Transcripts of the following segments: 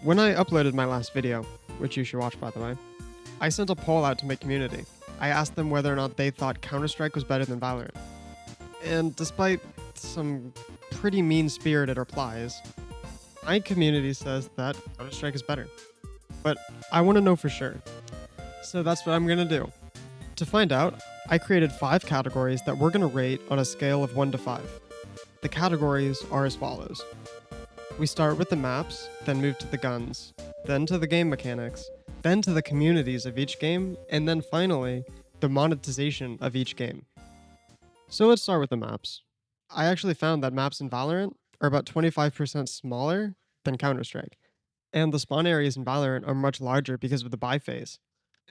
When I uploaded my last video, which you should watch by the way, I sent a poll out to my community. I asked them whether or not they thought Counter-Strike was better than Valorant. And despite some pretty mean-spirited replies, my community says that Counter-Strike is better. But I want to know for sure. So that's what I'm going to do. To find out, I created 5 categories that we're going to rate on a scale of 1 to 5. The categories are as follows. We start with the maps, then move to the guns, then to the game mechanics, then to the communities of each game, and then finally, the monetization of each game. So let's start with the maps. I actually found that maps in Valorant are about 25% smaller than Counter-Strike, and the spawn areas in Valorant are much larger because of the buy phase.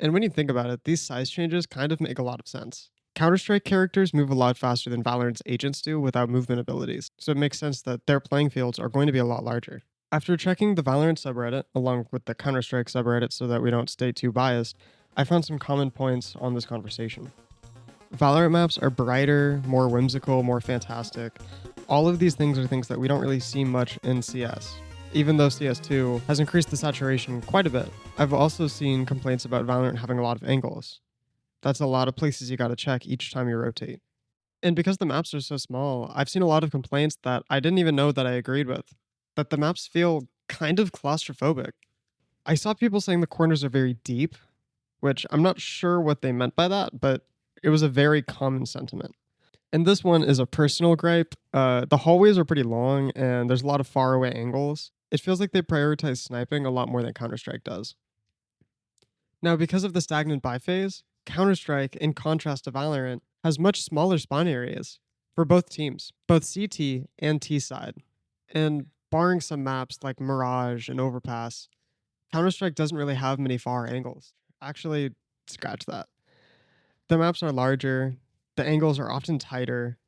And when you think about it, these size changes kind of make a lot of sense. Counter-Strike characters move a lot faster than Valorant's agents do without movement abilities, so it makes sense that their playing fields are going to be a lot larger. After checking the Valorant subreddit, along with the Counter-Strike subreddit so that we don't stay too biased, I found some common points on this conversation. Valorant maps are brighter, more whimsical, more fantastic. All of these things are things that we don't really see much in CS, even though CS2 has increased the saturation quite a bit. I've also seen complaints about Valorant having a lot of angles. That's a lot of places you gotta check each time you rotate. And because the maps are so small, I've seen a lot of complaints that I didn't even know that I agreed with, that the maps feel kind of claustrophobic. I saw people saying the corners are very deep, which I'm not sure what they meant by that, but it was a very common sentiment. And this one is a personal gripe. The hallways are pretty long and there's a lot of faraway angles. It feels like they prioritize sniping a lot more than Counter-Strike does. Now, because of the stagnant buy phase, Counter-Strike, in contrast to Valorant, has much smaller spawn areas for both teams, both CT and T side. And barring some maps like Mirage and Overpass, Counter-Strike doesn't really have many far angles. Actually, scratch that. The maps are larger, the angles are often tighter,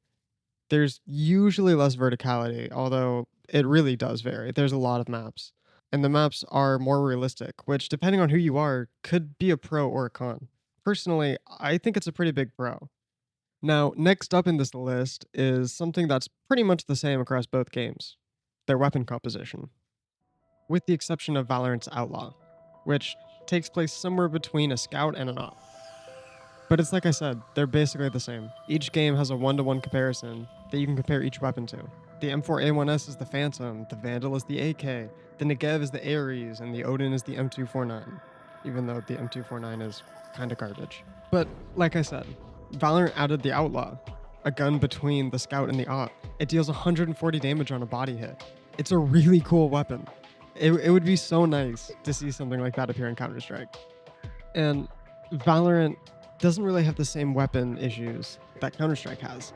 there's usually less verticality, although it really does vary. There's a lot of maps. And the maps are more realistic, which, depending on who you are, could be a pro or a con. Personally, I think it's a pretty big pro. Now, next up in this list is something that's pretty much the same across both games, their weapon composition. With the exception of Valorant's Outlaw, which takes place somewhere between a scout and an op. But it's like I said, they're basically the same. Each game has a 1-to-1 comparison that you can compare each weapon to. The M4A1S is the Phantom, the Vandal is the AK, the Negev is the Ares, and the Odin is the M249, even though the M249 is kinda garbage. But like I said, Valorant added the Outlaw, a gun between the Scout and the Op. It deals 140 damage on a body hit. It's a really cool weapon. It would be so nice to see something like that appear in Counter-Strike. And Valorant doesn't really have the same weapon issues that Counter-Strike has.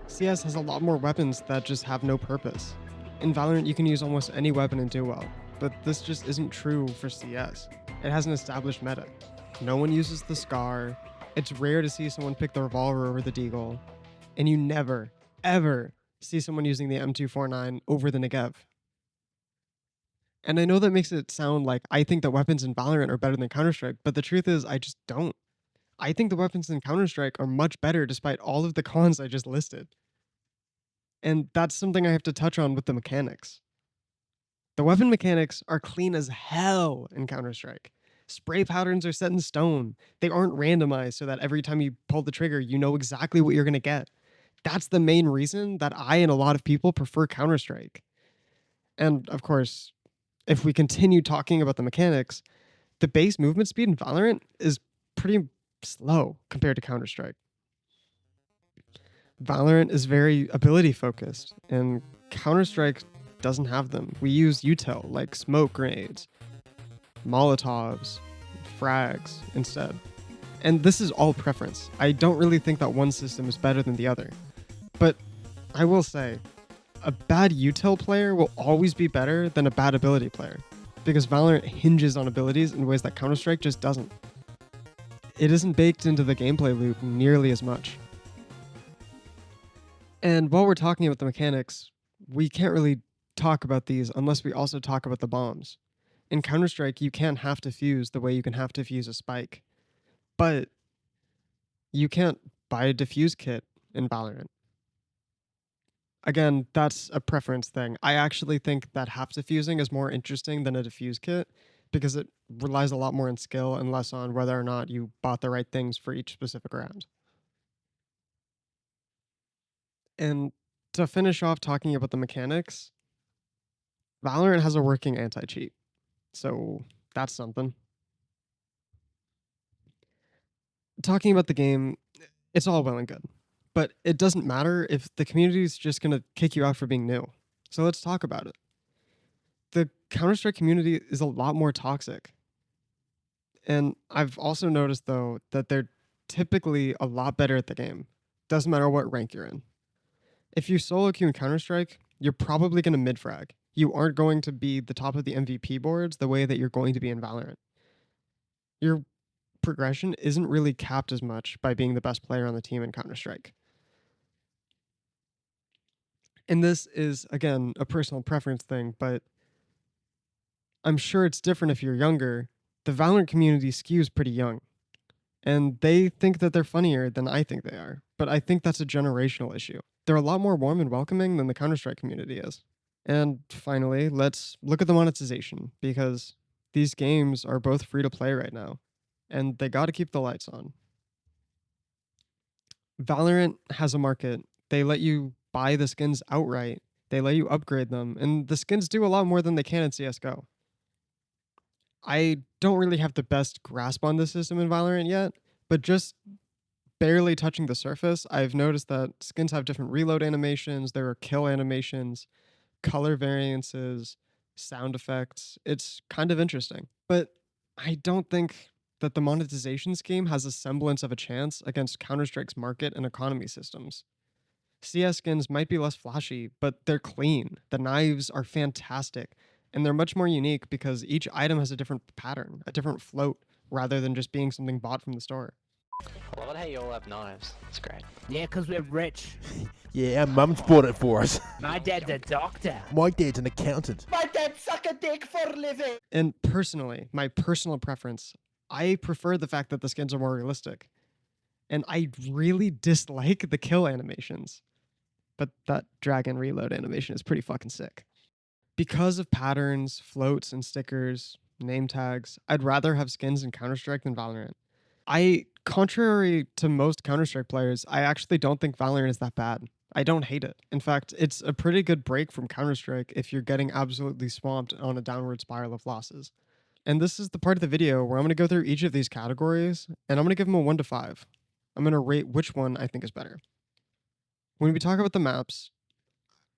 CS has a lot more weapons that just have no purpose. In Valorant, you can use almost any weapon and do well, but this just isn't true for CS. It has an established meta. No one uses the Scar, it's rare to see someone pick the revolver over the deagle, and you never, ever see someone using the M249 over the Negev. And I know that makes it sound like I think that weapons in Valorant are better than Counter-Strike, but the truth is I just don't. I think the weapons in Counter-Strike are much better despite all of the cons I just listed. And that's something I have to touch on with the mechanics. The weapon mechanics are clean as hell in Counter-Strike. Spray patterns are set in stone. They aren't randomized so that every time you pull the trigger, you know exactly what you're going to get. That's the main reason that I and a lot of people prefer Counter-Strike. And of course, if we continue talking about the mechanics, the base movement speed in Valorant is pretty slow compared to Counter-Strike. Valorant is very ability focused, and Counter-Strike doesn't have them. We use util like smoke grenades, Molotovs, frags instead. And this is all preference. I don't really think that one system is better than the other. But I will say, a bad util player will always be better than a bad ability player, because Valorant hinges on abilities in ways that Counter-Strike just doesn't. It isn't baked into the gameplay loop nearly as much. And while we're talking about the mechanics, we can't really talk about these unless we also talk about the bombs. In Counter-Strike, you can't have to fuse the way you can have to fuse a spike. But you can't buy a defuse kit in Valorant. Again, that's a preference thing. I actually think that half diffusing is more interesting than a diffuse kit because it relies a lot more on skill and less on whether or not you bought the right things for each specific round. And to finish off talking about the mechanics, Valorant has a working anti cheat. So that's something. Talking about the game, it's all well and good, but it doesn't matter if the community is just going to kick you out for being new. So let's talk about it. The Counter Strike community is a lot more toxic. And I've also noticed, though, that they're typically a lot better at the game. Doesn't matter what rank you're in. If you solo queue in Counter Strike, you're probably going to mid frag. You aren't going to be the top of the MVP boards the way that you're going to be in Valorant. Your progression isn't really capped as much by being the best player on the team in Counter Strike. And this is, again, a personal preference thing, but I'm sure it's different if you're younger. The Valorant community skews pretty young, and they think that they're funnier than I think they are. But I think that's a generational issue. They're a lot more warm and welcoming than the Counter Strike community is. And finally, let's look at the monetization because these games are both free to play right now, and they got to keep the lights on. Valorant has a market. They let you buy the skins outright. They let you upgrade them, and the skins do a lot more than they can in CS:GO. I don't really have the best grasp on the system in Valorant yet, but just barely touching the surface, I've noticed that skins have different reload animations, there are kill animations, color variances, sound effects. It's kind of interesting. But I don't think that the monetization scheme has a semblance of a chance against Counter Strike's market and economy systems. CS skins might be less flashy, but they're clean. The knives are fantastic, and they're much more unique because each item has a different pattern, a different float, rather than just being something bought from the store. I love how you all have knives. It's great. Yeah, because we're rich. Yeah, our mum's bought it for us. My dad's a doctor. My dad's an accountant. My dad suck a dick for a living. And personally, my personal preference, I prefer the fact that the skins are more realistic. And I really dislike the kill animations. But that dragon reload animation is pretty fucking sick. Because of patterns, floats, and stickers, name tags, I'd rather have skins in Counter-Strike than Valorant. Contrary to most Counter-Strike players, I actually don't think Valorant is that bad. I don't hate it. In fact, it's a pretty good break from Counter-Strike if you're getting absolutely swamped on a downward spiral of losses. And this is the part of the video where I'm going to go through each of these categories, and I'm going to give them a 1 to 5. I'm going to rate which one I think is better. When we talk about the maps,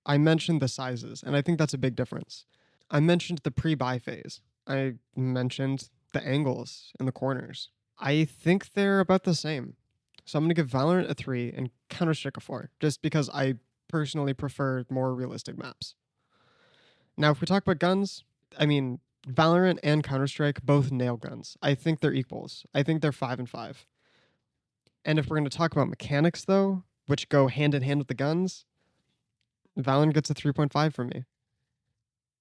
I mentioned the sizes, and I think that's a big difference. I mentioned the pre-buy phase. I mentioned the angles in the corners. I think they're about the same. So I'm going to give Valorant a 3 and Counter-Strike a 4, just because I personally prefer more realistic maps. Now, if we talk about guns, I mean, Valorant and Counter-Strike both nail guns. I think they're equals. I think they're 5 and 5. And if we're going to talk about mechanics, though, which go hand in hand with the guns, Valorant gets a 3.5 from me.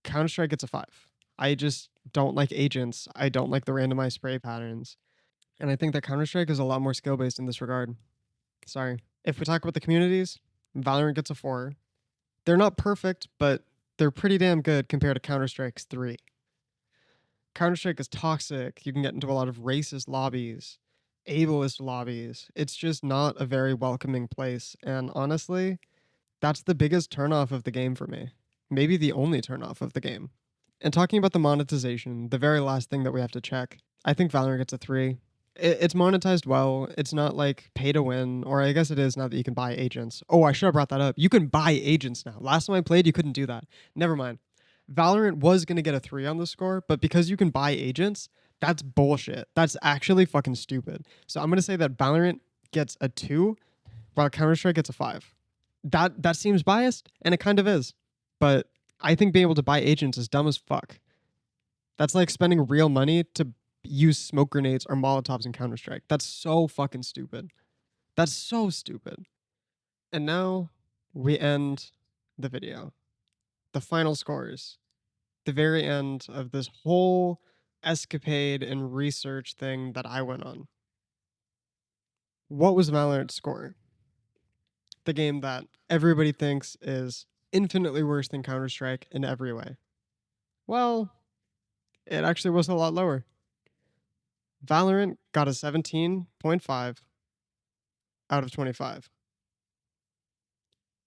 Counter-Strike gets a 5. I just don't like agents. I don't like the randomized spray patterns. And I think that Counter-Strike is a lot more skill-based in this regard. Sorry. If we talk about the communities, Valorant gets a 4. They're not perfect, but they're pretty damn good compared to Counter-Strike's 3. Counter-Strike is toxic. You can get into a lot of racist lobbies, ableist lobbies. It's just not a very welcoming place. And honestly, that's the biggest turnoff of the game for me. Maybe the only turnoff of the game. And talking about the monetization, the very last thing that we have to check, I think Valorant gets a 3. It's monetized well. It's not like pay to win, or I guess it is now that you can buy agents. Oh, I should have brought that up. You can buy agents now. Last time I played, you couldn't do that. Never mind. Valorant was going to get a 3 on the score, but because you can buy agents, that's bullshit. That's actually fucking stupid. So I'm going to say that Valorant gets a 2, while Counter-Strike gets a 5. That seems biased, and it kind of is. But I think being able to buy agents is dumb as fuck. That's like spending real money to use smoke grenades or Molotovs in Counter-Strike. That's so fucking stupid. That's so stupid. And now we end the video. The final scores. The very end of this whole escapade and research thing that I went on. What was Valorant's score? the game that everybody thinks is infinitely worse than Counter-Strike in every way. Well, it actually was a lot lower. Valorant got a 17.5 out of 25.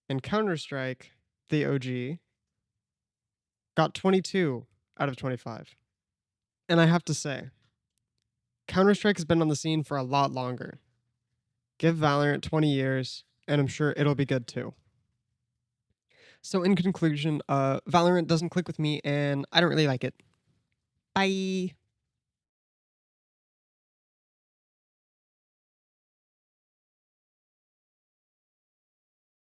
And Counter-Strike, the OG, got 22 out of 25. And I have to say, Counter-Strike has been on the scene for a lot longer. Give Valorant 20 years, and I'm sure it'll be good too. So in conclusion, Valorant doesn't click with me, and I don't really like it. Bye.